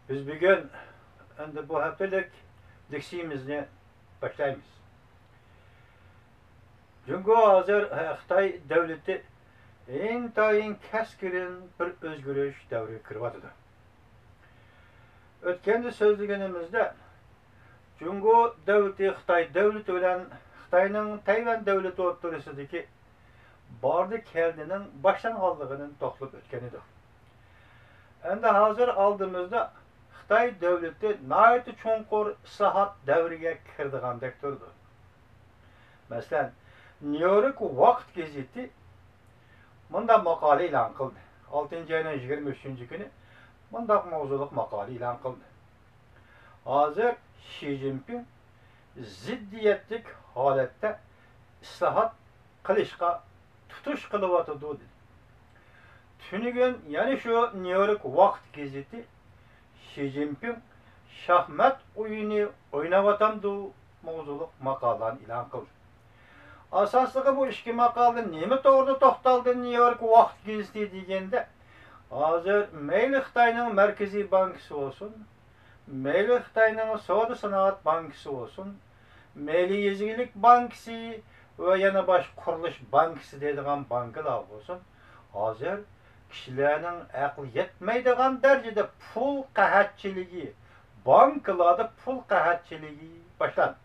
Biz bugün bu haftalık dersimizni başlaymiz. Çünkü hazır Xitay devleti intayin keskin bir özgürlüş devri kırvatıdı. Ötkende sözlüğünümüzde Cungo devleti Xitay devleti olan Xitayning Tayvan devleti o'rtasidagi bardı keldining başlanğanlığının to'xtalib o'tganidir. Endi hazır aldığımızda Xitay devleti nayeti çonqur islohot davriga kirdigandek turdi. Masalan, New York Vaqt gazeti bunda maqola e'lon qildi. 6-oyning 23 kuni bunda mavzuliq maqola e'lon qildi. Hozir Xi Jinping ziddiyetlik holatda islohot qilishga tutush qilyotdi dedi. Tünügün yani şu New York Vaqt gazeti Xi Jinping şahmat oyunu oynawatamdı mavzuliq maqolani e'lon qildi. Asaslığı bu iki maqolada nima to'g'rida to'xtaldi New York Vaqt gazeti deganda hozir mayli Xitoyning Markaziy bankisi olsun, mayli Xitoyning Savdo sanoat bankisi olsun, mayli Yezilik bankisi ve yana bosh qurilish bankisi deydigan bankalar olsun, hozir kishilarning aqli yetmaydigan darajada pul qahatchiligi, bankalarda pul qahatchiligi boshlandi.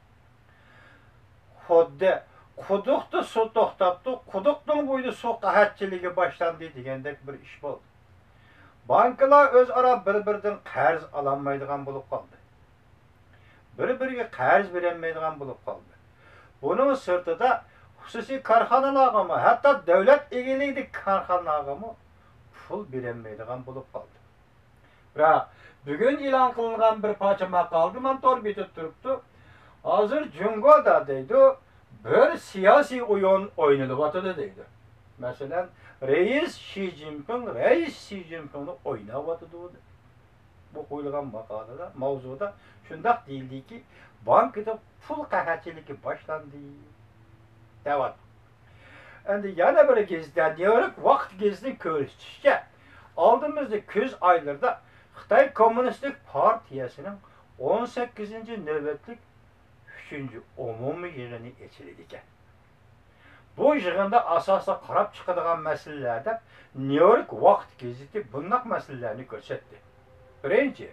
Xuddi quduqda suv to'xtabdi, quduqning bo'yida suv qahatchiligi boshlandi degandek bir ish bo'ldi. Bankalar o'zaro bir-biridan qarz ololmaydigan bo'lib qoldi. Bir-biriga qarz berolmaydigan bo'lib qoldi. Buning sirtida xususiy korxonalarga, hatto davlat egiligidagi korxonalarga pul berolmaydigan bo'lib qoldi. Biroq bugun e'lon qilingan bir parcha maqolada men to'g'ri bitib turibdi. Hozir Jungoda deydi, bir siyosiy o'yin o'ynalyapti deydi. Masalan, Reis Xi Jinpingni o'ynayapti dedi. Bu qo'yilgan maqolada, mavzuda shundoq deyildiki, bankda pul qahatchiligi boshlandi. Devat. Endi yana bir gazeta, New York Vaqt gazeti ko'rsatishicha, oldimizda kuz oylarida Xitoy Kommunistik partiyasining 18-navbatlik 3-chi umumiy yig'ini ochildi ekan. Bu yig'inda asosda qarab chiqadigan masalalarda New York Vaqt gazeti bunday masalalarni ko'rsatdi. Birinchi,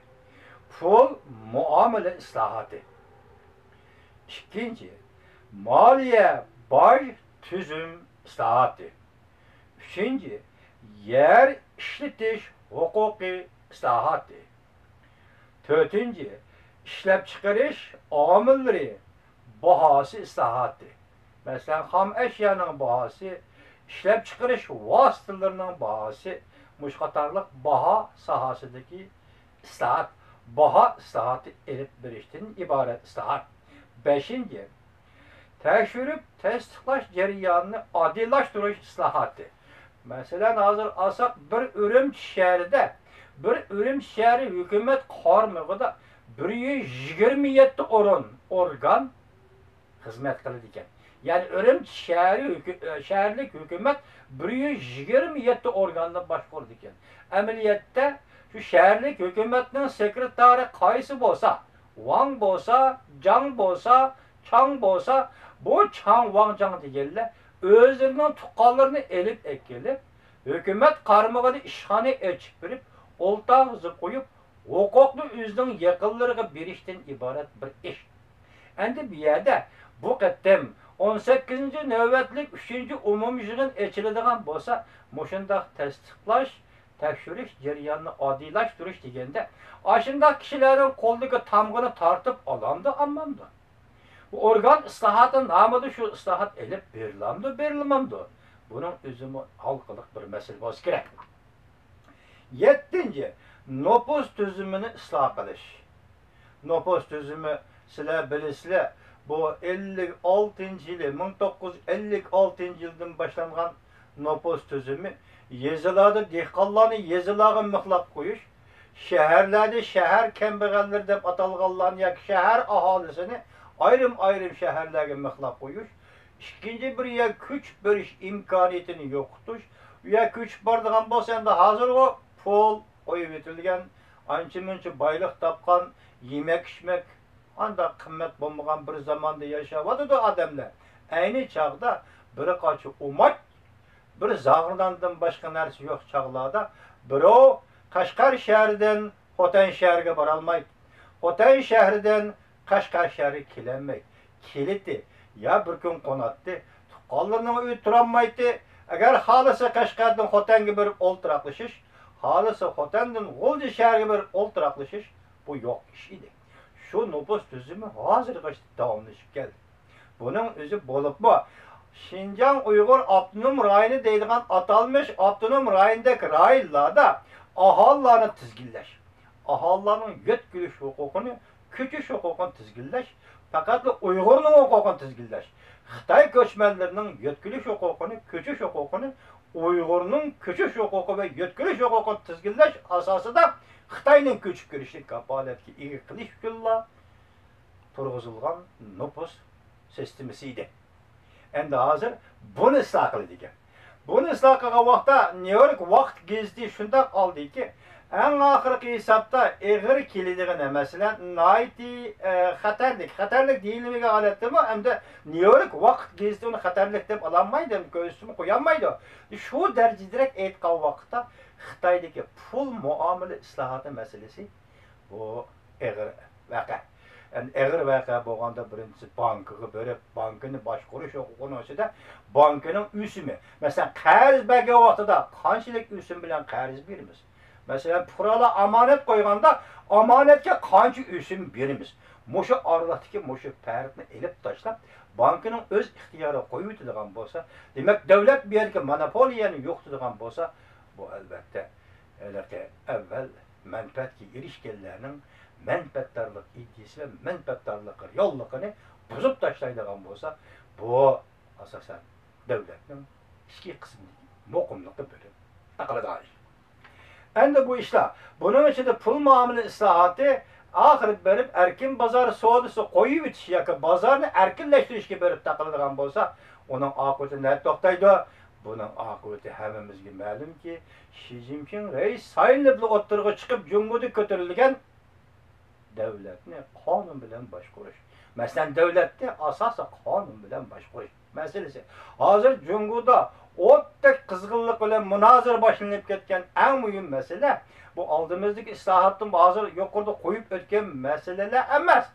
pul muomala islohoti. Ikkinchi, moliya boj tuzum islohoti. Uchinchi, yer ishlatish huquqi islohoti. To'rtinchi, ishlab chiqarish omillari bahosi islohoti. Masalan, xam ashyoning bahosi, ishlab chiqarish vositalarining bahosi, mush qatorliq baho sohasidagi islohot, baho islohoti elib berishdan iborat islohot. Beshinchi, tekshirib tasdiqlash jarayonini oddiylashtirish islohoti. Masalan, hozir olsak bir Urumchi shahri hukumat qarmog'ida 127 organ xizmat qiladi ekan. Yani Urumchi shaharlik hukumat 127 organdan boshqaradi ekan. Amaliyotda şu shaharlik hukumatning sekretari qaysi bo'lsa, Wang bo'lsa, Zhang bo'lsa, Chang bo'lsa, bu Chang Wang Zhang deganlar o'zlarining tuqqanlarini elib kelib, hukumat qarmog'ida ishxona ochib berib, o'ltag'izib qo'yib, huquqni o'zining yaqinlariga berishdan iborat bir ish. Endi bu yerda bu qatam 18-navbatlik 3-chi umumiy yig'in ochiladigan bo'lsa, mushundaq tasdiqlash, tekshirish jarayonini oddiylashtirish deganda, ashundaq kishilarning qo'liga tamg'ini tortib olamdi, ammamdi. Bu organ islohoti nomida shu islohot elib berilmamdi. Buning o'zimi halqiliq bir masala bo'lsa kerak. 7. Nopus tuzumini isloh qilish. Nopus tuzumi sizlar bilasizlar, bu 1956-yildan boshlangan nopus tuzumi yezilarda dehqonlarni yezilarga mixlab qo'yish, shaharlarda shahar kambag'allar deb atalganlarni yoki shahar aholisini ayrim shaharlarga mixlab qo'yish, ikkinchi bir yer kuch berish imkoniyatini yo'qotish, ya kuch bordigan bo'lsa endi hozir o pul qo'yib etilgan ancha-muncha boylik topgan, yemek-içmek, anda qimmat bo'lmagan bir zamonda yashayotdi odamlar. Ayni chaqda bir qachi umat, bir zag'irdandan boshqa narsa yo'q chaqlarda birov Qashqar shahridan Xotan shahriga bora olmaydi. Xotan shahridan Qashqar shahriga kelolmaydi. Keldi, ya bir kun qonatdi, tuqqanlarning uyi turolmaydi. Agar xolisa Qashqardan Xotanga berib o'ltiraqlashish, xolisa Xotandan G'o'lji shahriga berib o'ltiraqlashish bu yo'q ish edi. Şu nüfus tüzümü hazırgacha davomlashib keldi. Buning o'zi bo'libmi? Şinjan Uyg'ur Avtonom rayoni deyilgan atalmış avtonom rayondagi rayonlarda aholilarni tizginlash, aholilarning yetkilish huquqini, ko'chish huquqini tizginlash, faqat Uyg'urning huquqini tizginlash. Xitoy ko'chmanlarining yetkilish huquqini, ko'chish huquqini, Uyg'urning ko'chish huquqi va yetkilish huquqini tizginlash asosida Xitoyning ko'chib kirishlik kapolatga ega qilish uchun turg'izilgan nüfus sistemasi edi. Endi hozir buni isloh qildik. Buni isloh qilgan vaqtda New York vaqt gazeti shunday oldiki, eng oxirgi hisobda eg'ir keladigan masalan xatarlik deyilimiga oladimi? Endi New York vaqt gazeti uni xatarlik deb ololmaydi, ko'rsatma qo'yolmaydi. Shu darajada aytgan vaqtda Xitoydagi pul muomala islohoti masalasi bu eg'ir vaqa. Yani eğer vaqa bo'lganda birinchisi bankiga berib, bankini boshqarish huquqini ochida, bankinin üsümü. Mesela qarz bergan vaqtida qanchalik üsüm bilan qarz beramiz? Mesela fuqarolar amonat qo'yganda amonatga qancha üsüm beramiz? Mushu oralikdagi mushu farqni elib tashlab, bankinin o'z ixtiyoriga qo'yib o'tadigan bo'lsa, demak davlat bu yerga monopoliyani yo'qotadigan bo'lsa, bu albatta avval manfaatga erishganlarning menfaatdorlik iddiasi ve menfaatdorlik yo'lligini buzib tashlaydigan bo'lsa, bu asosan davlatning ichki qismidagi muqimlikni bo'lib taqiladi. Endi bu ishlar, buning ichida pul muomala islohoti oxiri berib erkin bozor savdosi qo'yib o'tish yoki bozorni erkinlashtirishga berib taqiladigan bo'lsa, uning oqibati nima to'xtaydi? Buning oqibati hammamizga ma'lumki, Xi Jinping rais saylanib o'tirg'i chiqib Jungo'da ko'tarilgan devletni qonun bilan boshqarish. Masalan, devletni asosan qonun bilan boshqarish masalasi. Hozir Jungo'da o'tdek qizg'inlik bilan munozara boshlanib ketgan eng muhim masala bu oldimizdagi islohotni hozir yuqorida qo'yib o'tgan masalalar emas.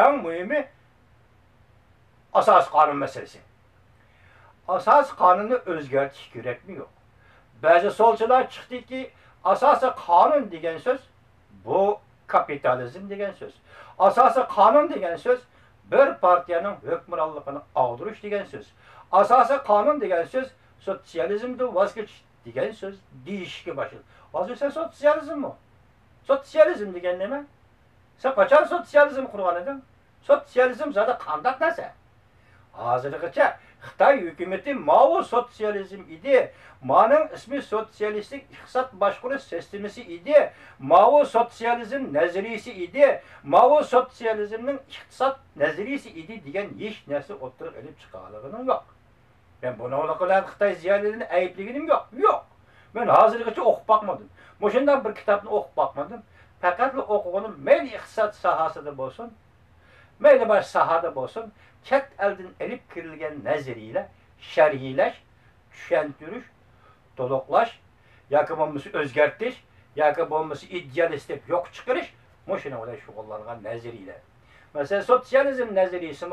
Eng muhimi asos qonun masalasi. Asos qonunni o'zgartirish kerakmi yo'q? Ba'zi solchilar chiqdiki, asosan qonun degan so'z bu kapitalizm degan so'z. Asosi qonun degan so'z bir partiyaning hukmronligini og'dirish degan so'z. Asosi qonun degan so'z sotsializmdan voz kechish degan so'z deyishga boshladi. Hozir sen sotsializmmi? Sotsializm degan nima? Sen qachon sotsializm qurgan eding? Sotsializm zada qanday narsa? Hozirgacha Xitoy hukumati Mao sotsializm idi. Mao'ning ismi sotsialistik iqtisod boshqarish sistemasi idi. Mao sotsializm nazariyasi idi. Mao sotsializmning iqtisod nazariyasi idi degan hech narsa o'tirib olib chiqarlig'im yo'q. Ben buni oqillar Xitoy ziyolilarini aybligim yo'q. Yo'q. Men hozirgacha o'qib boqmadim. Shundan bir kitobni o'qib boqmadim. Faqat o'qiganim mayli iqtisod sohasida bo'lsin, mayli boshqa sohada bo'lsin, chet eldan elib kirilgan nazariyalar, sharhiylash, tushuntirish, to'liqlash, yoki bo'lmasa o'zgartirish, yoki bo'lmasa idealist deb yo'q chiqarish, shuna bilan shug'ullangan nazariyalar. Masalan, sotsializm nazariyasi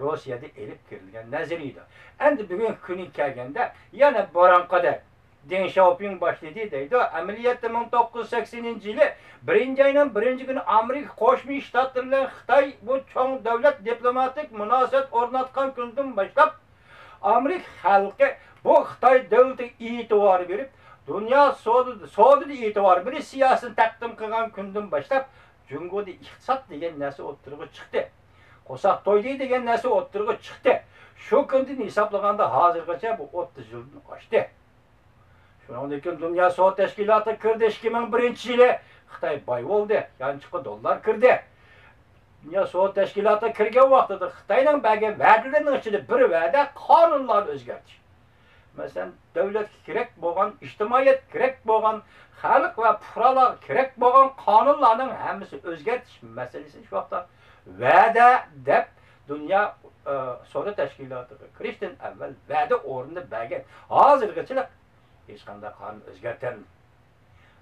Rossiyada elib kirilgan nazariyadir. Endi bugungi kunga kelganda yana boranqada Deng Xiaoping boshladi deydi. Amaliyotda 1980-yili 1-oyning 1-kuni Amerika Qo'shma Shtatlar bilan Xitoy bu cho'ng davlat diplomatik munosabat o'rnatgan kundan boshlab Amerika xalqi bu Xitoy davlatiga e'tibor berib, dunyo savdoda e'tibor berib, siyosatni taqdim qilgan kundan boshlab Jungo'da iqtisod degan narsa o'tirg'i chiqdi. Qo'saq to'ydi degan narsa o'tirg'i chiqdi. Shu kundan hisoblaganda hozirgacha bu 30 yildan oshdi. Shundan keyin Dunyo savdo tashkiloti kirdi 2001-yili. Xitoy boy bo'ldi, yanchiqi dollar kirdi. Dunyo savdo tashkiloti kirgan vaqtida Xitoyning bergan va'dalarining ichida bir va'da qonunlarni o'zgartirish. Mesela devletke kerak bo'lgan, ijtimoiyat kerak bo'lgan, xalq va fuqarolar kerak bo'lgan qonunlarning hammasi o'zgartish masalasi shu vaqtda va'da deb dunyo savdo tashkilotiga kirishdan avval va'da o'rnida bergan. Hozirgacha hech qanday qonun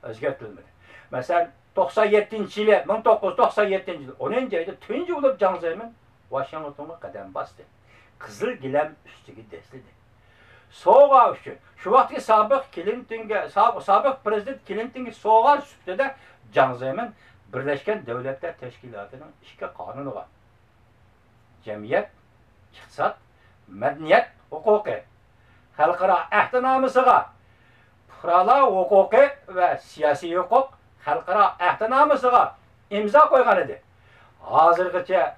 o'zgartirilmadi. Masalan 97-yili 1997-yil 10-oyda tunji bo'lib Jiang Zemin Washingtonga qadam bosdi. Qizil gilam ustiga dasladi. Soğuğa üçün. Şu vaxtki sabiq prezident Clinton'ga soğuğa sübtede Jiang Zemin Birleşken Devletler Teşkilatı'nın iki kanunu var. Cemiyet, iqtisat, medeniyet, hukuki. Xalqaro ahdnamasiga fuqarolar huquqi va siyosiy huquq xalqaro ahdnamasiga imzo qo'ygan edi. Hozirgacha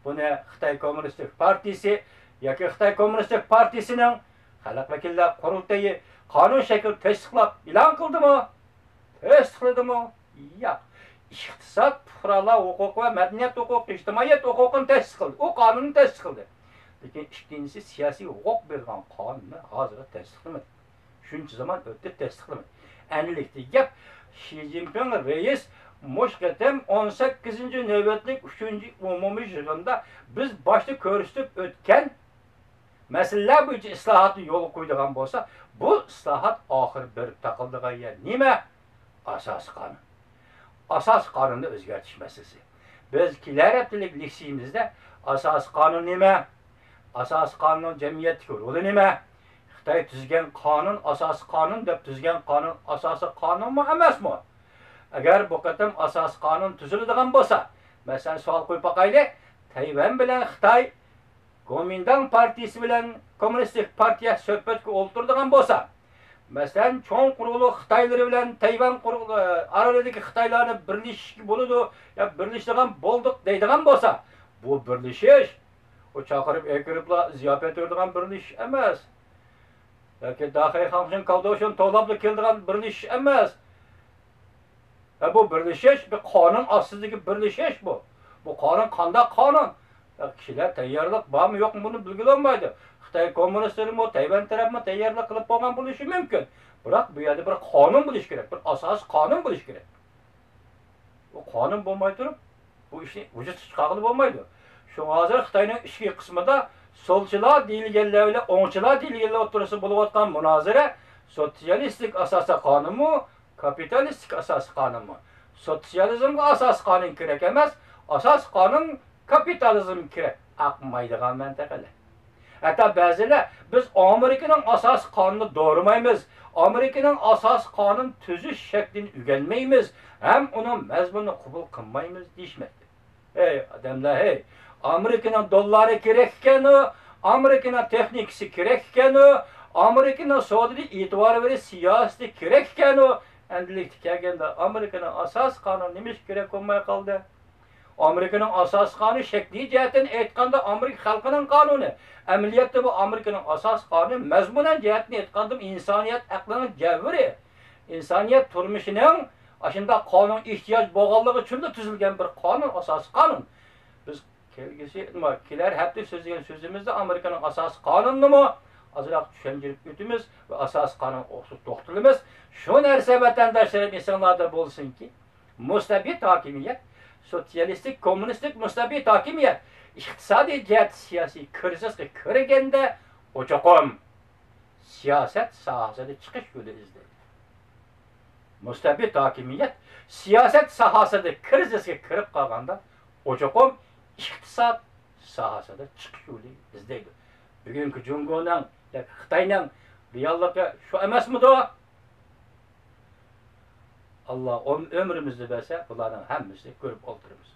buni Xitoy Kommunistik Partiyasi yoki Xitoy Kommunistik Partiyasining xalq vakillar qurultayi qonun shakl tasdiqlab e'lon qildimi? Tasdiqladimi? Yo'q. İqtisad, fuqarolar huquqi va madaniyat huquqi, ijtimoiyat huquqini tasdiqladi. U qonunni tasdiqladi. Lekin ikkinchisi siyosiy huquq bergan qonunni hozircha tasdiqlamadi. Shuncha zaman o'tdi tasdiqlamadi. Aniqlikda gap Xi Jinping reis Moshqatam 18-navbatlik 3-umumiy yig'inda biz boshda ko'rsatib o'tgan masalalar bo'yicha islohotni yo'l qo'ydigan bo'lsa, bu islohot oxir berib taqildigan yer nima? Asos qonun. Asas qonunni o'zgartish masalasi. Biz kelar haftalik leksiyamizda asas qonun nima? Asas qonun jamiyatdagi roli nima? Xitoy tuzgan qonun asas qonun deb tuzgan qonun asosiy qonunmi emasmi? Agar bu qatam asas qonun tuziladigan bo'lsa, masalan savol qo'yib boqaylik, Tayvan bilan Xitoy Kuomintang partiyasi bilan Kommunistik partiya suhbatga o'tiradigan bo'lsa, masalan cho'ng quruqlik Xitoylari bilan Tayvan orasidagi Xitoylarni birlashishga bo'ladi, yo birlashadigan bo'ldik deydigan bo'lsa, bu birlashish o chaqirib ekiriblar ziyofat o'rdigan birlashish emas. Yoki daxiy xalqning qavdoshini to'labli keldigan birlashish emas. Bu birlashish bir qonun ostidagi birlashish bu. Bu qonun qanday qonun? Kishilar tayyorlik bormi yo'qmi buni bilgilolmaydi. Xitoy kommunistlarimi, Tayvan tarafimi tayyorlik qilib qo'ygan bo'lishi mumkin. Biroq bu yerda bir qonun bo'lish kerak, bir asosiy qonun bo'lish kerak. Bu qonun bo'lmay turib, bu ishni vujud chiqarib bo'lmaydi. Shu hozir Xitoyning ichki qismida solchilar deyilganlar bilan o'ngchilar deyilganlar o'rtasida bo'layotgan munozara sotsialistik asosiy qonunmi, kapitalistik asosiy qonunmi? Sotsializmga asosiy qonun kerak emas, asosiy qonun kapitalizm kerak. Aqmaydigan mintaqalar. Hatta ba'zilar biz Amerikaning asosiy qonunini doğrumaymiz, Amerikaning asosiy qonun tuzish shaklini o'rganmaymiz, ham uning mazmunini qabul qilmaymiz deyishmoqda. Ey odamlar, hey, Amerikaning dollari kerak ekan, Amerikaning texnikasi kerak ekan, Amerikaning savdoda e'tibor berish siyosati kerak ekan, endilikda kelganda Amerikaning asosiy qonuni nima kerak bo'lmay qoldi? Amerikaning asosiy qonuni shakliy jihatdan aytganda Amerika xalqining qonuni. Amaliyotda bu Amerikaning asosiy qonuni mazmunan jihatdan aytganda insoniyat aqlining javri. İnsoniyat turmushining ashunda qonun ehtiyoj bo'lganligi uchun tuzilgan bir qonun, asosiy qonun. Biz kelar hafta so'zlagan so'zimizda Amerikaning asosiy qonunimi azroq tushuntirib o'tamiz va asosiy qonun o'xshab to'xtalamiz. Shu narsa vatandoshlarim esinglarda bo'lsinki, mustabid hokimiyat, sotsialistik, kommunistik mustabid hokimiyat iqtisodiy jihat siyosiy krizisga kirganda o'choqom siyosat sohasida chiqish yo'li izlaydi. Mustabid hokimiyat siyosat sohasida krizisga kirib qolganda o'choqom iqtisod sohasida chiqish yo'li izlaydi. Bugungi Jungoning yoki Xitoyning realligi shu emasmidi? Allah ömrümüzde verse bunların hemimizni ko'rib o'tiramiz.